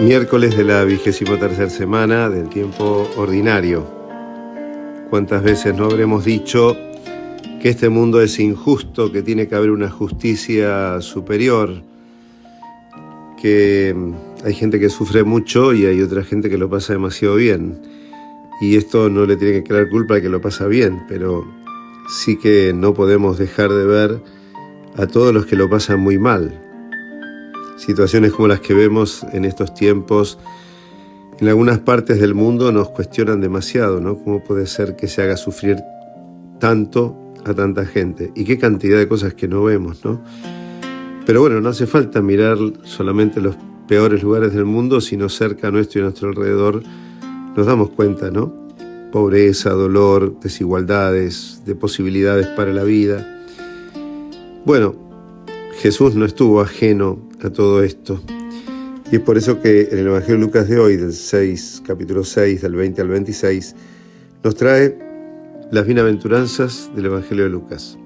Miércoles de la 23ª semana del tiempo ordinario. ¿Cuántas veces no habremos dicho que este mundo es injusto, que tiene que haber una justicia superior, que hay gente que sufre mucho y hay otra gente que lo pasa demasiado bien? Y esto no le tiene que crear culpa al que lo pasa bien, pero sí que no podemos dejar de ver a todos los que lo pasan muy mal. Situaciones como las que vemos en estos tiempos en algunas partes del mundo nos cuestionan demasiado, ¿no? ¿Cómo puede ser que se haga sufrir tanto a tanta gente? Y qué cantidad de cosas que no vemos, ¿no? Pero bueno, no hace falta mirar solamente los peores lugares del mundo, sino cerca nuestro y a nuestro alrededor nos damos cuenta, ¿no? Pobreza, dolor, desigualdades, de posibilidades para la vida. Bueno, Jesús no estuvo ajeno a todo esto. Y es por eso que en el Evangelio de Lucas de hoy, capítulo 6, del 20 al 26, nos trae las bienaventuranzas del Evangelio de Lucas.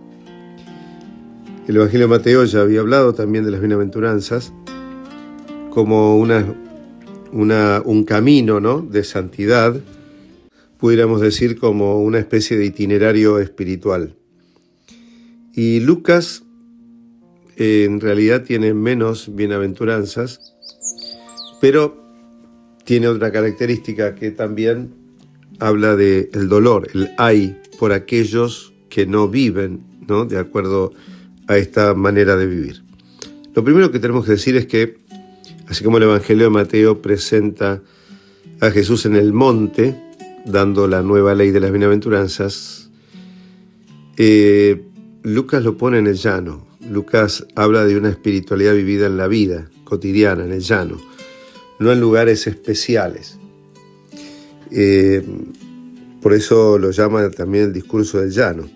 El Evangelio de Mateo ya había hablado también de las bienaventuranzas como un camino, ¿no?, de santidad, pudiéramos decir como una especie de itinerario espiritual. Y Lucas en realidad tiene menos bienaventuranzas, pero tiene otra característica que también habla del dolor, el ay por aquellos que no viven, ¿no?, de acuerdo a esta manera de vivir. Lo primero que tenemos que decir es que, así como el Evangelio de Mateo presenta a Jesús en el monte, dando la nueva ley de las bienaventuranzas, Lucas lo pone en el llano. Lucas habla de una espiritualidad vivida en la vida cotidiana, en el llano, no en lugares especiales. Por eso lo llama también el discurso del llano.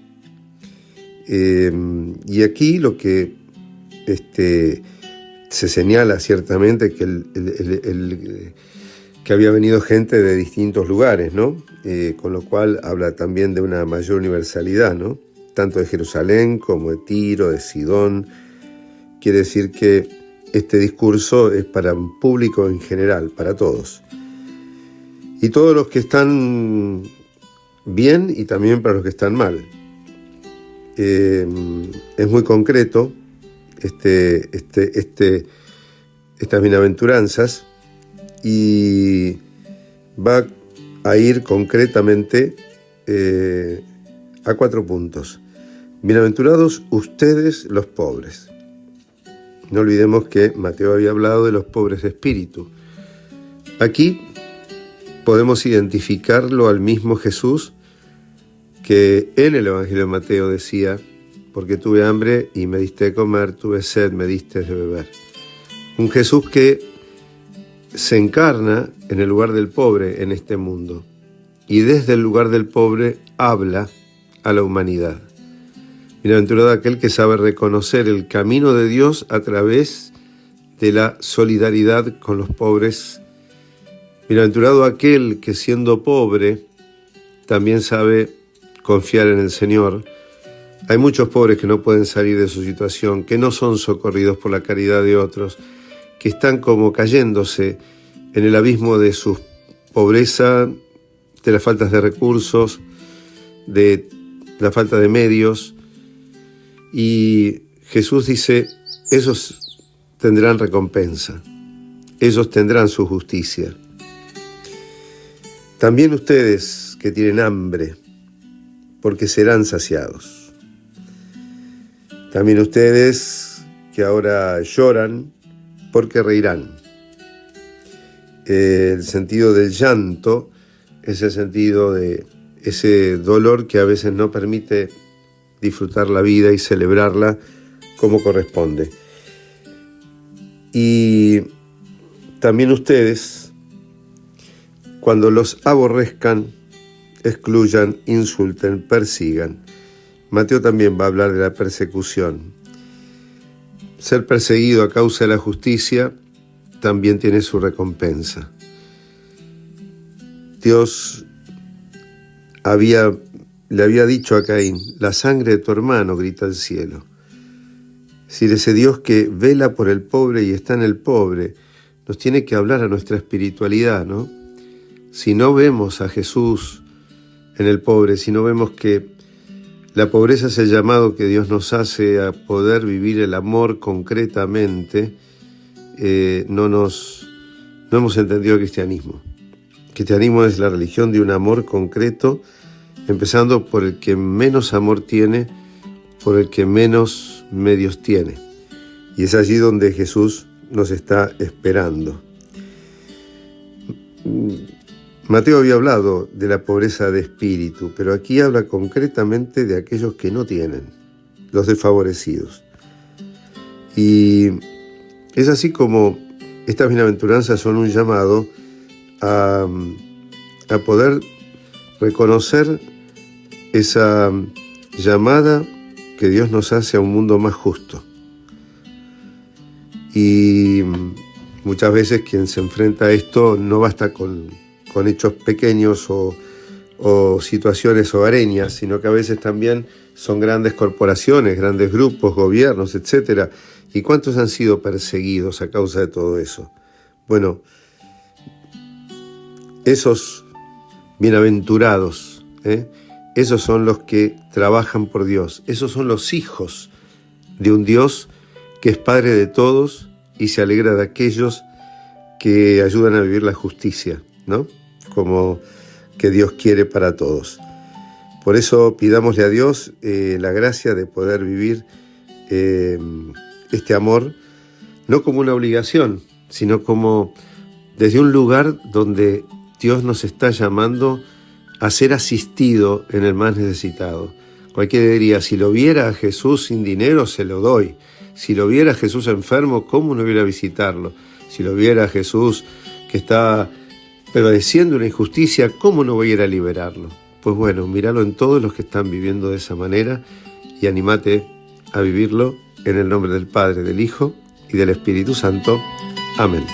Y aquí lo que se señala ciertamente que había venido gente de distintos lugares, ¿no? Con lo cual habla también de una mayor universalidad, ¿no?, tanto de Jerusalén como de Tiro, de Sidón. Quiere decir que este discurso es para un público en general, para todos. Y todos los que están bien y también para los que están mal. Es muy concreto estas bienaventuranzas, y va a ir concretamente a 4 puntos. Bienaventurados ustedes los pobres. No olvidemos que Mateo había hablado de los pobres de espíritu. Aquí podemos identificarlo al mismo Jesús que en el Evangelio de Mateo decía: porque tuve hambre y me diste de comer, tuve sed, me diste de beber. Un Jesús que se encarna en el lugar del pobre en este mundo y desde el lugar del pobre habla a la humanidad. Bienaventurado aquel que sabe reconocer el camino de Dios a través de la solidaridad con los pobres. Bienaventurado aquel que, siendo pobre, también sabe confiar en el Señor. Hay muchos pobres que no pueden salir de su situación, que no son socorridos por la caridad de otros, que están como cayéndose en el abismo de su pobreza, de las faltas de recursos, de la falta de medios. Y Jesús dice: esos tendrán recompensa, ellos tendrán su justicia. También ustedes que tienen hambre, porque serán saciados. También ustedes que ahora lloran, porque reirán. El sentido del llanto es el sentido de ese dolor que a veces no permite disfrutar la vida y celebrarla como corresponde. Y también ustedes, cuando los aborrezcan, excluyan, insulten, persigan. Mateo también va a hablar de la persecución. Ser perseguido a causa de la justicia también tiene su recompensa. Dios le había dicho a Caín: la sangre de tu hermano grita al cielo. Es decir, ese Dios que vela por el pobre y está en el pobre, nos tiene que hablar a nuestra espiritualidad, ¿no? Si no vemos a Jesús en el pobre, si no vemos que la pobreza es el llamado que Dios nos hace a poder vivir el amor concretamente, no hemos entendido el cristianismo. El cristianismo es la religión de un amor concreto, empezando por el que menos amor tiene, por el que menos medios tiene. Y es allí donde Jesús nos está esperando. Mateo había hablado de la pobreza de espíritu, pero aquí habla concretamente de aquellos que no tienen, los desfavorecidos. Y es así como estas bienaventuranzas son un llamado a poder reconocer esa llamada que Dios nos hace a un mundo más justo. Y muchas veces quien se enfrenta a esto no basta con hechos pequeños o situaciones hogareñas, sino que a veces también son grandes corporaciones, grandes grupos, gobiernos, etc. ¿Y cuántos han sido perseguidos a causa de todo eso? Bueno, esos bienaventurados, esos son los que trabajan por Dios, esos son los hijos de un Dios que es Padre de todos y se alegra de aquellos que ayudan a vivir la justicia, ¿no? Como que Dios quiere para todos. Por eso pidámosle a Dios la gracia de poder vivir este amor, no como una obligación, sino como desde un lugar donde Dios nos está llamando a ser asistido en el más necesitado. Cualquiera diría, si lo viera a Jesús sin dinero, se lo doy. Si lo viera a Jesús enfermo, ¿cómo no ir a visitarlo? Si lo viera a Jesús que está padeciendo una injusticia, ¿cómo no voy a ir a liberarlo? Pues bueno, míralo en todos los que están viviendo de esa manera y anímate a vivirlo en el nombre del Padre, del Hijo y del Espíritu Santo. Amén.